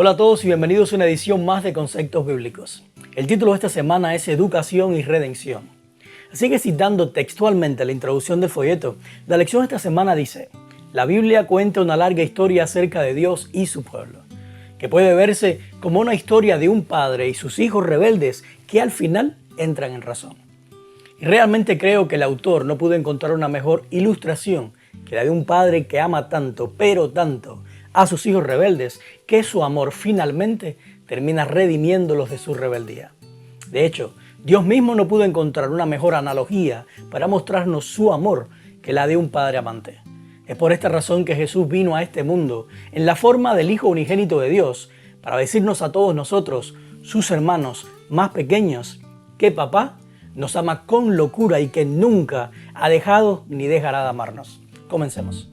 Hola a todos y bienvenidos a una edición más de Conceptos Bíblicos. El título de esta semana es Educación y Redención. Así que citando textualmente la introducción del folleto, la lección de esta semana dice: la Biblia cuenta una larga historia acerca de Dios y su pueblo, que puede verse como una historia de un padre y sus hijos rebeldes que al final entran en razón. Y realmente creo que el autor no pudo encontrar una mejor ilustración que la de un padre que ama tanto, pero tanto, a sus hijos rebeldes, que su amor finalmente termina redimiéndolos de su rebeldía. De hecho, Dios mismo no pudo encontrar una mejor analogía para mostrarnos su amor que la de un padre amante. Es por esta razón que Jesús vino a este mundo en la forma del Hijo unigénito de Dios para decirnos a todos nosotros, sus hermanos más pequeños, que papá nos ama con locura y que nunca ha dejado ni dejará de amarnos. Comencemos.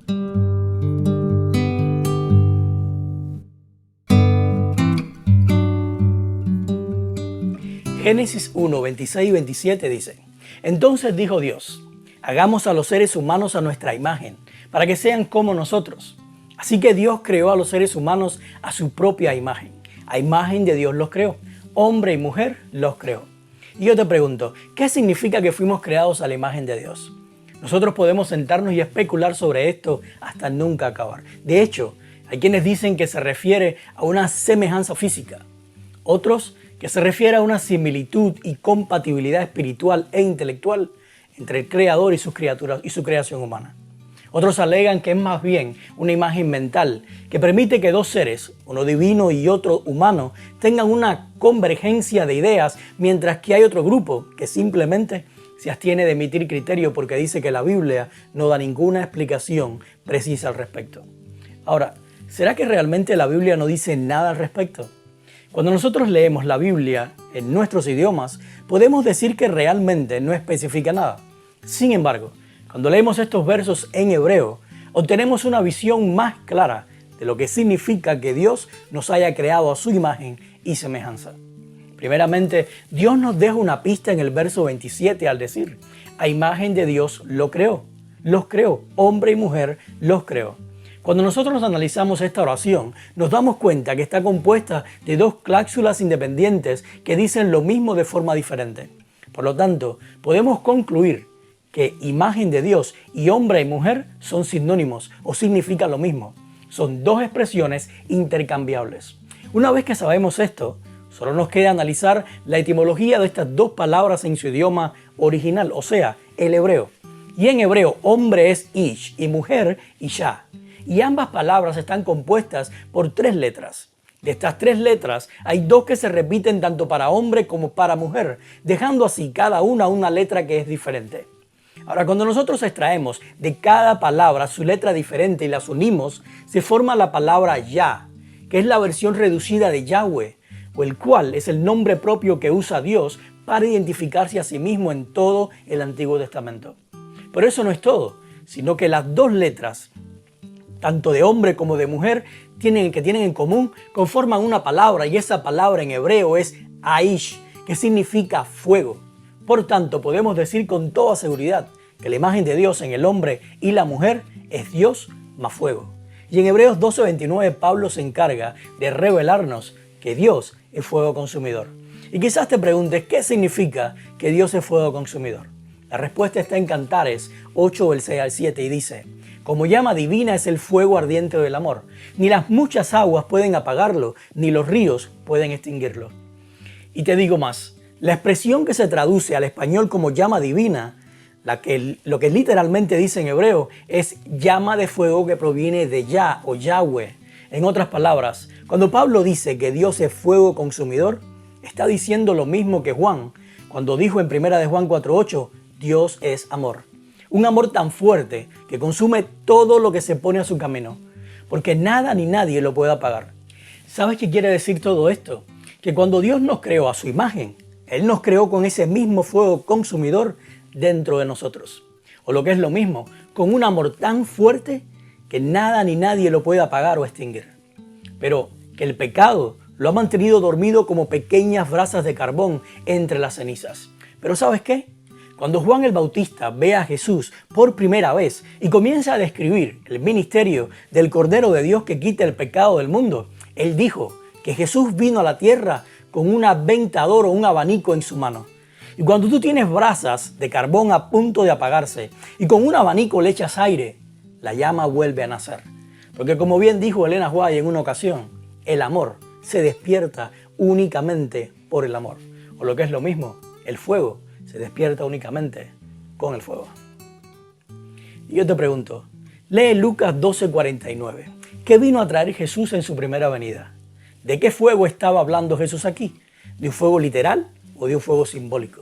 Génesis 1, 26 y 27 dice: Entonces dijo Dios, hagamos a los seres humanos a nuestra imagen, para que sean como nosotros. Así que Dios creó a los seres humanos a su propia imagen. A imagen de Dios los creó. Hombre y mujer los creó. Y yo te pregunto, ¿qué significa que fuimos creados a la imagen de Dios? Nosotros podemos sentarnos y especular sobre esto hasta nunca acabar. De hecho, hay quienes dicen que se refiere a una semejanza física. Otros que se refiere a una similitud y compatibilidad espiritual e intelectual entre el Creador y sus criaturas y su creación humana. Otros alegan que es más bien una imagen mental que permite que dos seres, uno divino y otro humano, tengan una convergencia de ideas, mientras que hay otro grupo que simplemente se abstiene de emitir criterio porque dice que la Biblia no da ninguna explicación precisa al respecto. Ahora, ¿será que realmente la Biblia no dice nada al respecto? Cuando nosotros leemos la Biblia en nuestros idiomas, podemos decir que realmente no especifica nada. Sin embargo, cuando leemos estos versos en hebreo, obtenemos una visión más clara de lo que significa que Dios nos haya creado a su imagen y semejanza. Primeramente, Dios nos deja una pista en el verso 27 al decir: a imagen de Dios lo creó. Los creó, hombre y mujer los creó. Cuando nosotros analizamos esta oración, nos damos cuenta que está compuesta de dos cláusulas independientes que dicen lo mismo de forma diferente. Por lo tanto, podemos concluir que imagen de Dios y hombre y mujer son sinónimos o significan lo mismo. Son dos expresiones intercambiables. Una vez que sabemos esto, solo nos queda analizar la etimología de estas dos palabras en su idioma original, o sea, el hebreo. Y en hebreo, hombre es ish y mujer isha. Y ambas palabras están compuestas por tres letras. De estas tres letras, hay dos que se repiten tanto para hombre como para mujer, dejando así cada una letra que es diferente. Ahora, cuando nosotros extraemos de cada palabra su letra diferente y las unimos, se forma la palabra Yah, que es la versión reducida de Yahweh, o el cual es el nombre propio que usa Dios para identificarse a sí mismo en todo el Antiguo Testamento. Pero eso no es todo, sino que las dos letras, tanto de hombre como de mujer, que tienen en común, conforman una palabra, y esa palabra en hebreo es Aish, que significa fuego. Por tanto, podemos decir con toda seguridad que la imagen de Dios en el hombre y la mujer es Dios más fuego. Y en Hebreos 12:29 Pablo se encarga de revelarnos que Dios es fuego consumidor. Y quizás te preguntes, ¿qué significa que Dios es fuego consumidor? La respuesta está en Cantares 8, del 6 al 7 y dice: como llama divina es el fuego ardiente del amor. Ni las muchas aguas pueden apagarlo, ni los ríos pueden extinguirlo. Y te digo más, la expresión que se traduce al español como llama divina, lo que literalmente dice en hebreo, es llama de fuego que proviene de Yah o Yahweh. En otras palabras, cuando Pablo dice que Dios es fuego consumidor, está diciendo lo mismo que Juan, cuando dijo en 1 de Juan 4:8, Dios es amor. Un amor tan fuerte que consume todo lo que se pone a su camino, porque nada ni nadie lo puede apagar. ¿Sabes qué quiere decir todo esto? Que cuando Dios nos creó a su imagen, Él nos creó con ese mismo fuego consumidor dentro de nosotros. O lo que es lo mismo, con un amor tan fuerte que nada ni nadie lo puede apagar o extinguir. Pero que el pecado lo ha mantenido dormido como pequeñas brasas de carbón entre las cenizas. Pero ¿sabes qué? Cuando Juan el Bautista ve a Jesús por primera vez y comienza a describir el ministerio del Cordero de Dios que quita el pecado del mundo, él dijo que Jesús vino a la tierra con un aventador o un abanico en su mano. Y cuando tú tienes brasas de carbón a punto de apagarse y con un abanico le echas aire, la llama vuelve a nacer. Porque como bien dijo Elena White en una ocasión, el amor se despierta únicamente por el amor. O lo que es lo mismo, el fuego se despierta únicamente con el fuego. Y yo te pregunto, lee Lucas 12:49. ¿Qué vino a traer Jesús en su primera venida? ¿De qué fuego estaba hablando Jesús aquí? ¿De un fuego literal o de un fuego simbólico?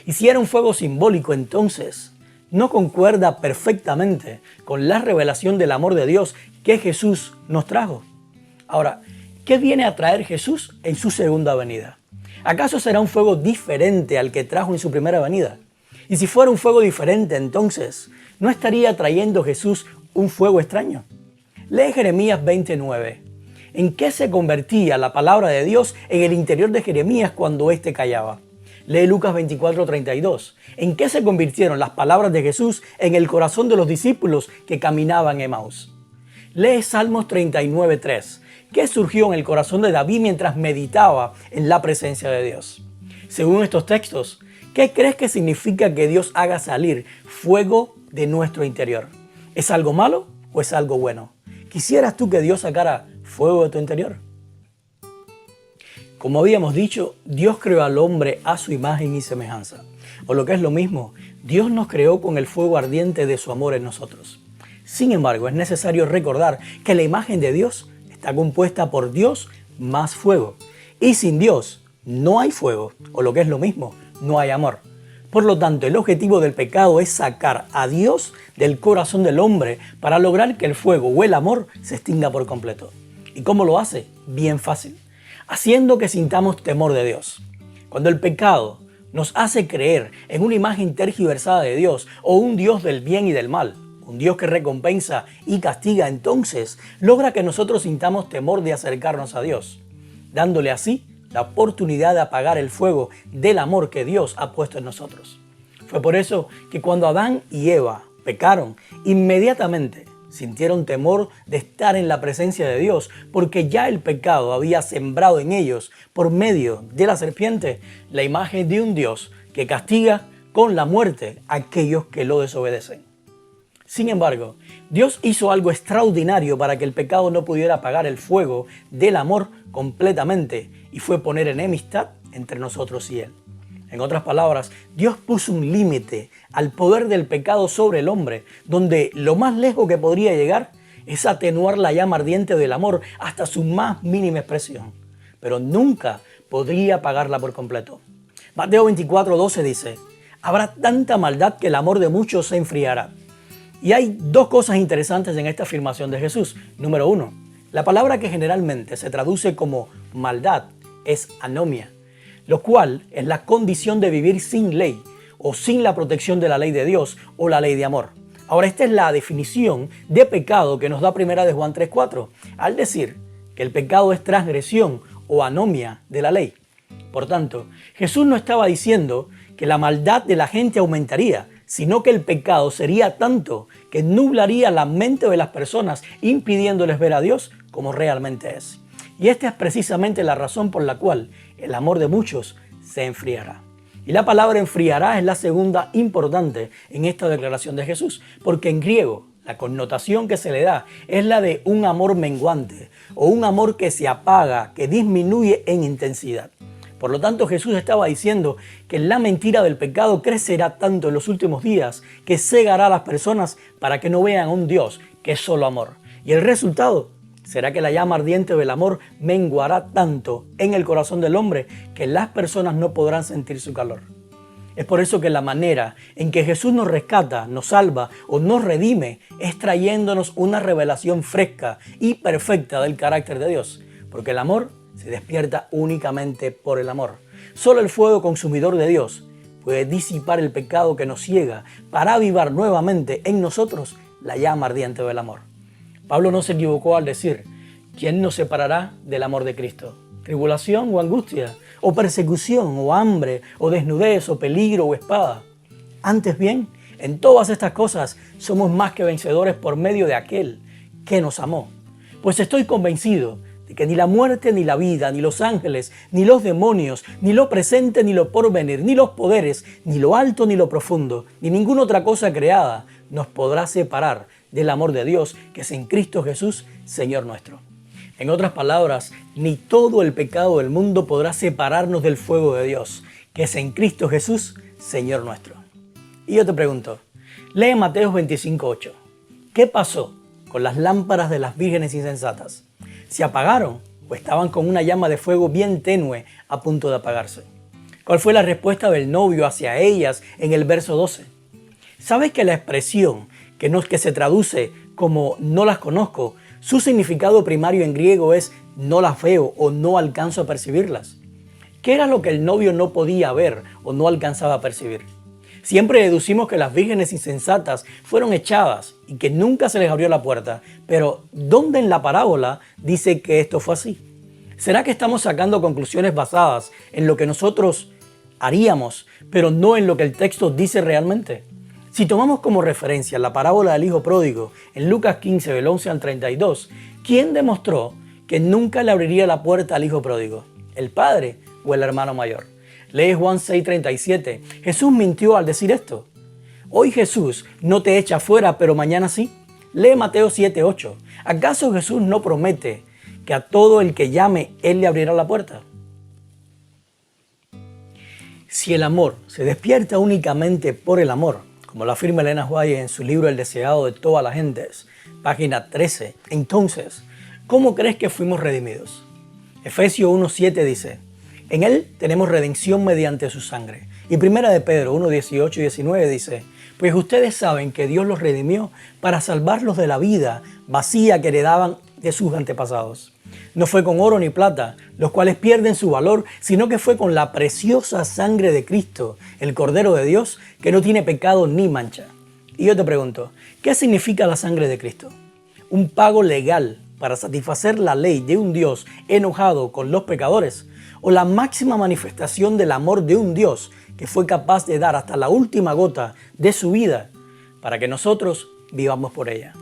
Y si era un fuego simbólico, entonces no concuerda perfectamente con la revelación del amor de Dios que Jesús nos trajo. Ahora, ¿qué viene a traer Jesús en su segunda venida? ¿Acaso será un fuego diferente al que trajo en su primera venida? Y si fuera un fuego diferente, entonces, ¿no estaría trayendo Jesús un fuego extraño? Lee Jeremías 29. ¿En qué se convertía la palabra de Dios en el interior de Jeremías cuando éste callaba? Lee Lucas 24:32. ¿En qué se convirtieron las palabras de Jesús en el corazón de los discípulos que caminaban en Emaús? Lee Salmos 39:3. ¿Qué surgió en el corazón de David mientras meditaba en la presencia de Dios? Según estos textos, ¿qué crees que significa que Dios haga salir fuego de nuestro interior? ¿Es algo malo o es algo bueno? ¿Quisieras tú que Dios sacara fuego de tu interior? Como habíamos dicho, Dios creó al hombre a su imagen y semejanza. O lo que es lo mismo, Dios nos creó con el fuego ardiente de su amor en nosotros. Sin embargo, es necesario recordar que la imagen de Dios está compuesta por Dios más fuego. Y sin Dios no hay fuego, o lo que es lo mismo, no hay amor. Por lo tanto, el objetivo del pecado es sacar a Dios del corazón del hombre para lograr que el fuego o el amor se extinga por completo. ¿Y cómo lo hace? Bien fácil. Haciendo que sintamos temor de Dios. Cuando el pecado nos hace creer en una imagen tergiversada de Dios o un Dios del bien y del mal, un Dios que recompensa y castiga, entonces logra que nosotros sintamos temor de acercarnos a Dios, dándole así la oportunidad de apagar el fuego del amor que Dios ha puesto en nosotros. Fue por eso que cuando Adán y Eva pecaron, inmediatamente sintieron temor de estar en la presencia de Dios, porque ya el pecado había sembrado en ellos, por medio de la serpiente, la imagen de un Dios que castiga con la muerte a aquellos que lo desobedecen. Sin embargo, Dios hizo algo extraordinario para que el pecado no pudiera apagar el fuego del amor completamente, y fue poner enemistad entre nosotros y Él. En otras palabras, Dios puso un límite al poder del pecado sobre el hombre, donde lo más lejos que podría llegar es atenuar la llama ardiente del amor hasta su más mínima expresión, pero nunca podría apagarla por completo. Mateo 24:12 dice, habrá tanta maldad que el amor de muchos se enfriará. Y hay dos cosas interesantes en esta afirmación de Jesús. Número uno, la palabra que generalmente se traduce como maldad es anomia, lo cual es la condición de vivir sin ley o sin la protección de la ley de Dios o la ley de amor. Ahora, esta es la definición de pecado que nos da 1 de Juan 3:4, al decir que el pecado es transgresión o anomia de la ley. Por tanto, Jesús no estaba diciendo que la maldad de la gente aumentaría, sino que el pecado sería tanto que nublaría la mente de las personas, impidiéndoles ver a Dios como realmente es. Y esta es precisamente la razón por la cual el amor de muchos se enfriará. Y la palabra enfriará es la segunda importante en esta declaración de Jesús, porque en griego la connotación que se le da es la de un amor menguante o un amor que se apaga, que disminuye en intensidad. Por lo tanto, Jesús estaba diciendo que la mentira del pecado crecerá tanto en los últimos días que cegará a las personas para que no vean a un Dios que es solo amor. Y el resultado será que la llama ardiente del amor menguará tanto en el corazón del hombre que las personas no podrán sentir su calor. Es por eso que la manera en que Jesús nos rescata, nos salva o nos redime es trayéndonos una revelación fresca y perfecta del carácter de Dios, porque el amor se despierta únicamente por el amor. Solo el fuego consumidor de Dios puede disipar el pecado que nos ciega para avivar nuevamente en nosotros la llama ardiente del amor. Pablo no se equivocó al decir, ¿quién nos separará del amor de Cristo? ¿Tribulación o angustia? ¿O persecución o hambre? ¿O desnudez o peligro o espada? Antes bien, en todas estas cosas somos más que vencedores por medio de aquel que nos amó. Pues estoy convencido de de que ni la muerte, ni la vida, ni los ángeles, ni los demonios, ni lo presente, ni lo porvenir, ni los poderes, ni lo alto, ni lo profundo, ni ninguna otra cosa creada nos podrá separar del amor de Dios que es en Cristo Jesús, Señor nuestro. En otras palabras, ni todo el pecado del mundo podrá separarnos del fuego de Dios, que es en Cristo Jesús, Señor nuestro. Y yo te pregunto, lee Mateo 25:8. ¿Qué pasó con las lámparas de las vírgenes insensatas? ¿Se apagaron o estaban con una llama de fuego bien tenue a punto de apagarse? ¿Cuál fue la respuesta del novio hacia ellas en el verso 12? ¿Sabes que la expresión que se traduce como no las conozco, su significado primario en griego es no las veo o no alcanzo a percibirlas? ¿Qué era lo que el novio no podía ver o no alcanzaba a percibir? Siempre deducimos que las vírgenes insensatas fueron echadas y que nunca se les abrió la puerta, pero ¿dónde en la parábola dice que esto fue así? ¿Será que estamos sacando conclusiones basadas en lo que nosotros haríamos, pero no en lo que el texto dice realmente? Si tomamos como referencia la parábola del hijo pródigo en Lucas 15, del 11 al 32, ¿quién demostró que nunca le abriría la puerta al hijo pródigo? ¿El padre o el hermano mayor? Lee Juan 6:37. Jesús mintió al decir esto. Hoy Jesús no te echa fuera, pero mañana sí. Lee Mateo 7:8. ¿Acaso Jesús no promete que a todo el que llame, Él le abrirá la puerta? Si el amor se despierta únicamente por el amor, como lo afirma Elena White en su libro El deseado de todas las gentes, página 13, entonces, ¿cómo crees que fuimos redimidos? Efesios 1:7 dice, en Él tenemos redención mediante su sangre. Y primera de Pedro 1:18 y 19 dice, pues ustedes saben que Dios los redimió para salvarlos de la vida vacía que heredaban de sus antepasados. No fue con oro ni plata, los cuales pierden su valor, sino que fue con la preciosa sangre de Cristo, el Cordero de Dios, que no tiene pecado ni mancha. Y yo te pregunto, ¿qué significa la sangre de Cristo? ¿Un pago legal para satisfacer la ley de un Dios enojado con los pecadores? ¿O la máxima manifestación del amor de un Dios que fue capaz de dar hasta la última gota de su vida para que nosotros vivamos por ella?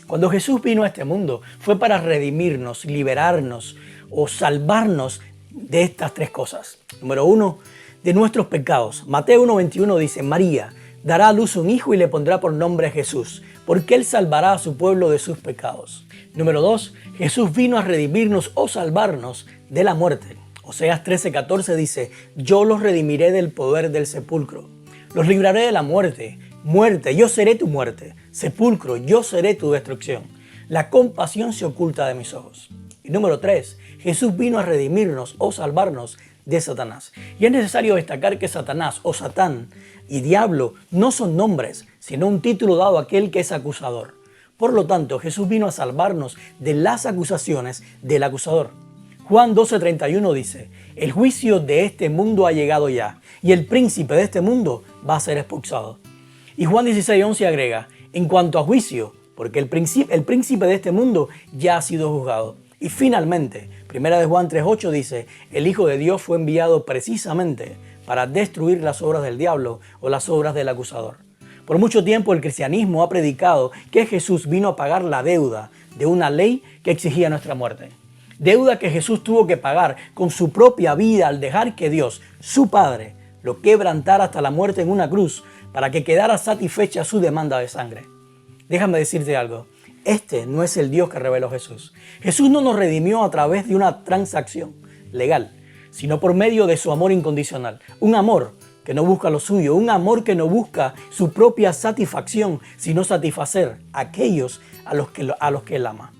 Cuando Jesús vino a este mundo fue para redimirnos, liberarnos o salvarnos de estas tres cosas. Número uno, de nuestros pecados. Mateo 1:21 dice, María dará a luz un hijo y le pondrá por nombre Jesús, porque él salvará a su pueblo de sus pecados. Número 2, Jesús vino a redimirnos o salvarnos de la muerte. Oseas 13:14 dice, yo los redimiré del poder del sepulcro. Los libraré de la muerte. Muerte, yo seré tu muerte. Sepulcro, yo seré tu destrucción. La compasión se oculta de mis ojos. Y número 3, Jesús vino a redimirnos o salvarnos de Satanás. Y es necesario destacar que Satanás o Satán y diablo no son nombres, sino un título dado a aquel que es acusador. Por lo tanto, Jesús vino a salvarnos de las acusaciones del acusador. Juan 12:31 dice, el juicio de este mundo ha llegado ya, y el príncipe de este mundo va a ser expulsado. Y Juan 16:11 agrega, en cuanto a juicio, porque el príncipe de este mundo ya ha sido juzgado. Y finalmente, primera de Juan 3:8 dice, el Hijo de Dios fue enviado precisamente para destruir las obras del diablo o las obras del acusador. Por mucho tiempo el cristianismo ha predicado que Jesús vino a pagar la deuda de una ley que exigía nuestra muerte. Deuda que Jesús tuvo que pagar con su propia vida al dejar que Dios, su Padre, lo quebrantara hasta la muerte en una cruz para que quedara satisfecha su demanda de sangre. Déjame decirte algo, este no es el Dios que reveló Jesús. Jesús no nos redimió a través de una transacción legal, sino por medio de su amor incondicional. Un amor que no busca lo suyo, un amor que no busca su propia satisfacción, sino satisfacer a aquellos a los que Él ama.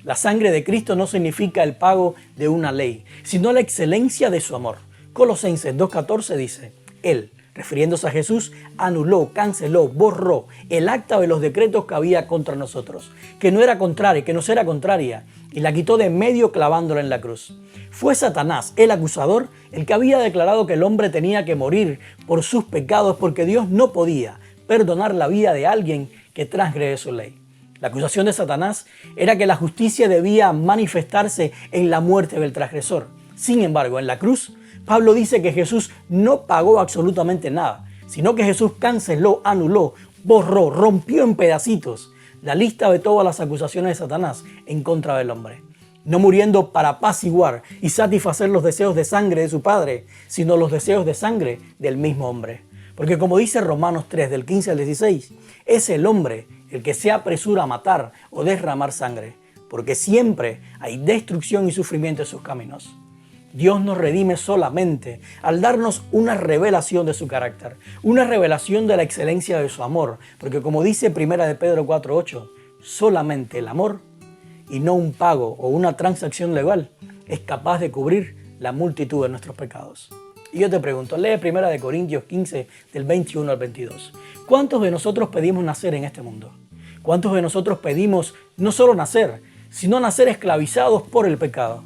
La sangre de Cristo no significa el pago de una ley, sino la excelencia de su amor. Colosenses 2:14 dice, Él, refiriéndose a Jesús, anuló, canceló, borró el acta de los decretos que había contra nosotros, que no era contraria, que nos era contraria, y la quitó de medio clavándola en la cruz. Fue Satanás, el acusador, el que había declarado que el hombre tenía que morir por sus pecados porque Dios no podía perdonar la vida de alguien que transgrede su ley. La acusación de Satanás era que la justicia debía manifestarse en la muerte del transgresor. Sin embargo, en la cruz, Pablo dice que Jesús no pagó absolutamente nada, sino que Jesús canceló, anuló, borró, rompió en pedacitos la lista de todas las acusaciones de Satanás en contra del hombre. no muriendo para apaciguar y satisfacer los deseos de sangre de su padre, sino los deseos de sangre del mismo hombre. Porque como dice Romanos 3, del 15 al 16, es el hombre el que se apresura a matar o derramar sangre, porque siempre hay destrucción y sufrimiento en sus caminos. Dios nos redime solamente al darnos una revelación de su carácter, una revelación de la excelencia de su amor, porque como dice 1 de Pedro 4:8, solamente el amor y no un pago o una transacción legal es capaz de cubrir la multitud de nuestros pecados. Y yo te pregunto, lee 1 de Corintios 15 del 21 al 22. ¿Cuántos de nosotros pedimos nacer en este mundo? ¿Cuántos de nosotros pedimos no solo nacer, sino nacer esclavizados por el pecado?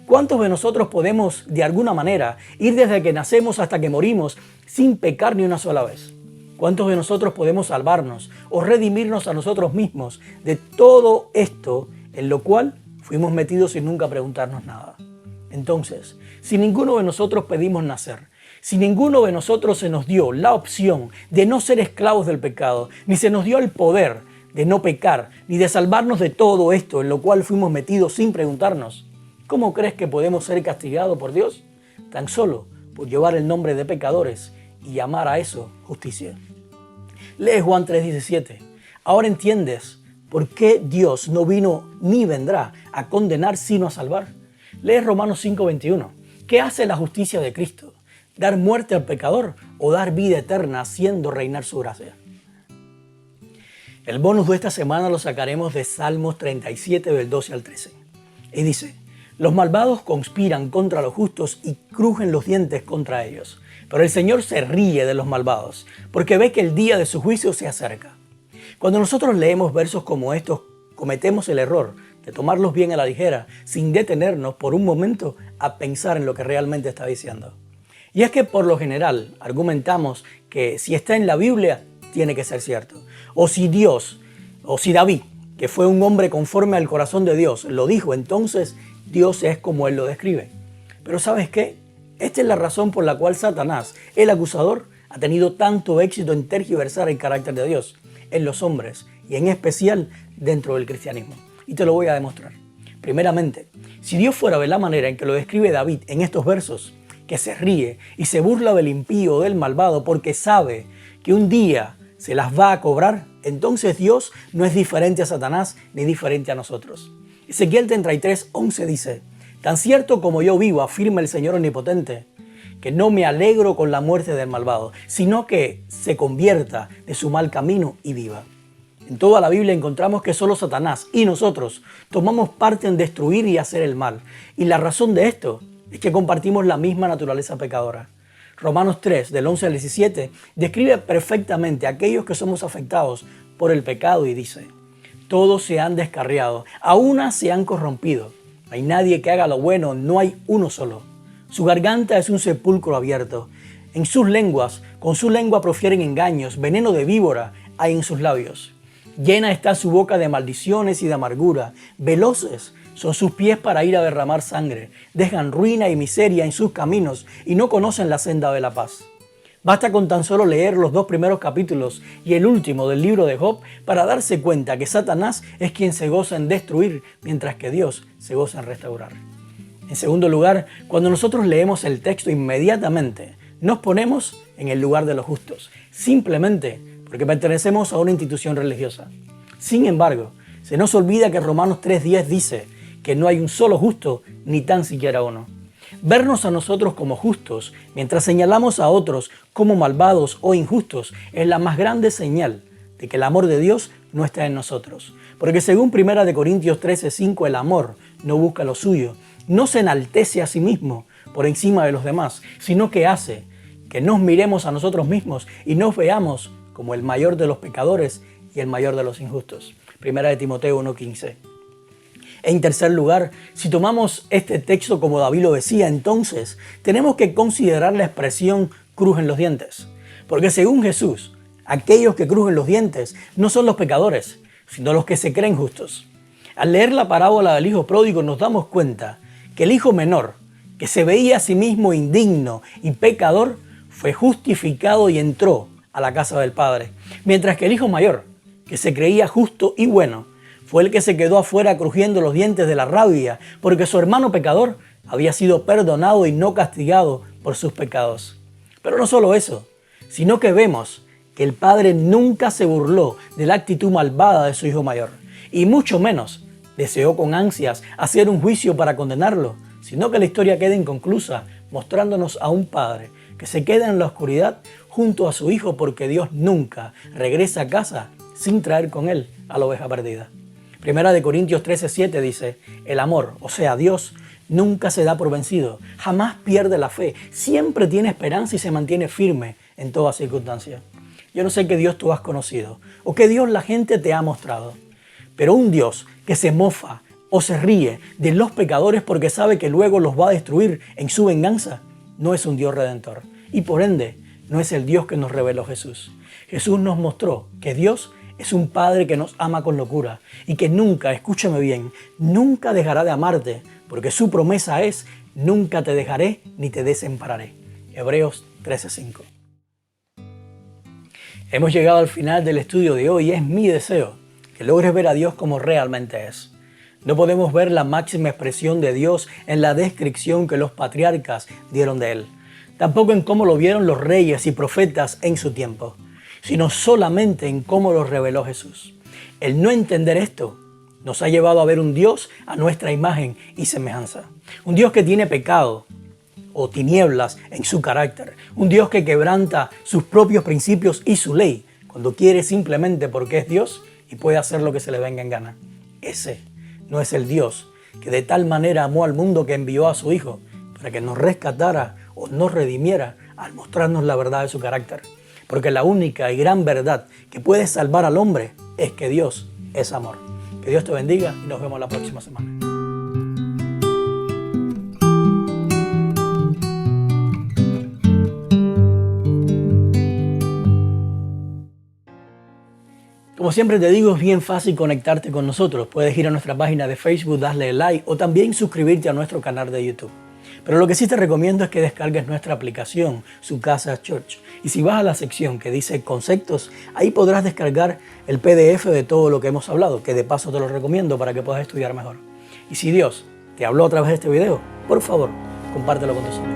¿Cuántos de nosotros podemos, de alguna manera, ir desde que nacemos hasta que morimos sin pecar ni una sola vez? ¿Cuántos de nosotros podemos salvarnos o redimirnos a nosotros mismos de todo esto en lo cual fuimos metidos sin nunca preguntarnos nada? Entonces, si ninguno de nosotros pedimos nacer, si ninguno de nosotros se nos dio la opción de no ser esclavos del pecado, ni se nos dio el poder de no pecar, ni de salvarnos de todo esto en lo cual fuimos metidos sin preguntarnos, ¿cómo crees que podemos ser castigados por Dios? Tan solo por llevar el nombre de pecadores y llamar a eso justicia. Lee Juan 3:17. Ahora entiendes por qué Dios no vino ni vendrá a condenar sino a salvar. Lee Romanos 5:21. ¿Qué hace la justicia de Cristo? ¿Dar muerte al pecador o dar vida eterna haciendo reinar su gracia? El bonus de esta semana lo sacaremos de Salmos 37 del 12 al 13. Y dice: los malvados conspiran contra los justos y crujen los dientes contra ellos. Pero el Señor se ríe de los malvados, porque ve que el día de su juicio se acerca. Cuando nosotros leemos versos como estos, cometemos el error de tomarlos bien a la ligera, sin detenernos por un momento a pensar en lo que realmente está diciendo. Y es que por lo general argumentamos que si está en la Biblia, tiene que ser cierto. O si Dios, o si David, que fue un hombre conforme al corazón de Dios, lo dijo, entonces Dios es como Él lo describe. Pero ¿sabes qué? Esta es la razón por la cual Satanás, el acusador, ha tenido tanto éxito en tergiversar el carácter de Dios en los hombres y en especial dentro del cristianismo. Y te lo voy a demostrar. Primeramente, si Dios fuera de la manera en que lo describe David en estos versos, que se ríe y se burla del impío o del malvado porque sabe que un día se las va a cobrar, entonces Dios no es diferente a Satanás ni diferente a nosotros. Ezequiel 33:11 dice: tan cierto como yo vivo, afirma el Señor Omnipotente, que no me alegro con la muerte del malvado, sino que se convierta de su mal camino y viva. En toda la Biblia encontramos que solo Satanás y nosotros tomamos parte en destruir y hacer el mal. Y la razón de esto es que compartimos la misma naturaleza pecadora. Romanos 3, del 11 al 17, describe perfectamente a aquellos que somos afectados por el pecado y dice: todos se han descarriado, a una se han corrompido. No hay nadie que haga lo bueno, no hay uno solo. Su garganta es un sepulcro abierto. En sus lenguas, con su lengua profieren engaños, veneno de víbora hay en sus labios. Llena está su boca de maldiciones y de amargura. Veloces son sus pies para ir a derramar sangre. Dejan ruina y miseria en sus caminos y no conocen la senda de la paz. Basta con tan solo leer los 2 primeros capítulos y el último del libro de Job para darse cuenta que Satanás es quien se goza en destruir, mientras que Dios se goza en restaurar. En segundo lugar, cuando nosotros leemos el texto inmediatamente, nos ponemos en el lugar de los justos, simplemente porque pertenecemos a una institución religiosa. Sin embargo, se nos olvida que Romanos 3:10 dice que no hay un solo justo, ni tan siquiera uno. Vernos a nosotros como justos, mientras señalamos a otros como malvados o injustos, es la más grande señal de que el amor de Dios no está en nosotros. Porque según 1 de Corintios 13:5, el amor no busca lo suyo, no se enaltece a sí mismo por encima de los demás, sino que hace que nos miremos a nosotros mismos y nos veamos como el mayor de los pecadores y el mayor de los injustos. 1 de Timoteo 1:15. En tercer lugar, si tomamos este texto como David lo decía, entonces tenemos que considerar la expresión crujen los dientes. Porque según Jesús, aquellos que crujen los dientes no son los pecadores, sino los que se creen justos. Al leer la parábola del hijo pródigo nos damos cuenta que el hijo menor, que se veía a sí mismo indigno y pecador, fue justificado y entró a la casa del Padre. Mientras que el hijo mayor, que se creía justo y bueno, Fue el que se quedó afuera crujiendo los dientes de la rabia porque su hermano pecador había sido perdonado y no castigado por sus pecados. Pero no solo eso, sino que vemos que el padre nunca se burló de la actitud malvada de su hijo mayor, y mucho menos deseó con ansias hacer un juicio para condenarlo, sino que la historia queda inconclusa, mostrándonos a un padre que se queda en la oscuridad junto a su hijo porque Dios nunca regresa a casa sin traer con él a la oveja perdida. Primera de Corintios 13:7 dice, el amor, o sea Dios, nunca se da por vencido, jamás pierde la fe, siempre tiene esperanza y se mantiene firme en toda circunstancia. Yo no sé qué Dios tú has conocido o qué Dios la gente te ha mostrado, pero un Dios que se mofa o se ríe de los pecadores porque sabe que luego los va a destruir en su venganza, no es un Dios redentor y por ende no es el Dios que nos reveló Jesús. Jesús nos mostró que Dios es un Padre que nos ama con locura y que nunca, escúchame bien, nunca dejará de amarte, porque su promesa es, nunca te dejaré ni te desampararé. Hebreos 13:5. Hemos llegado al final del estudio de hoy y es mi deseo que logres ver a Dios como realmente es. No podemos ver la máxima expresión de Dios en la descripción que los patriarcas dieron de Él, tampoco en cómo lo vieron los reyes y profetas en su tiempo, sino solamente en cómo lo reveló Jesús. El no entender esto nos ha llevado a ver un Dios a nuestra imagen y semejanza. Un Dios que tiene pecado o tinieblas en su carácter. Un Dios que quebranta sus propios principios y su ley cuando quiere simplemente porque es Dios y puede hacer lo que se le venga en gana. Ese no es el Dios que de tal manera amó al mundo que envió a su Hijo para que nos rescatara o nos redimiera al mostrarnos la verdad de su carácter. Porque la única y gran verdad que puede salvar al hombre es que Dios es amor. Que Dios te bendiga y nos vemos la próxima semana. Como siempre te digo, es bien fácil conectarte con nosotros. Puedes ir a nuestra página de Facebook, darle like o también suscribirte a nuestro canal de YouTube. Pero lo que sí te recomiendo es que descargues nuestra aplicación, Su Casa Church. Y si vas a la sección que dice Conceptos, ahí podrás descargar el PDF de todo lo que hemos hablado, que de paso te lo recomiendo para que puedas estudiar mejor. Y si Dios te habló a través de este video, por favor, compártelo con tus amigos.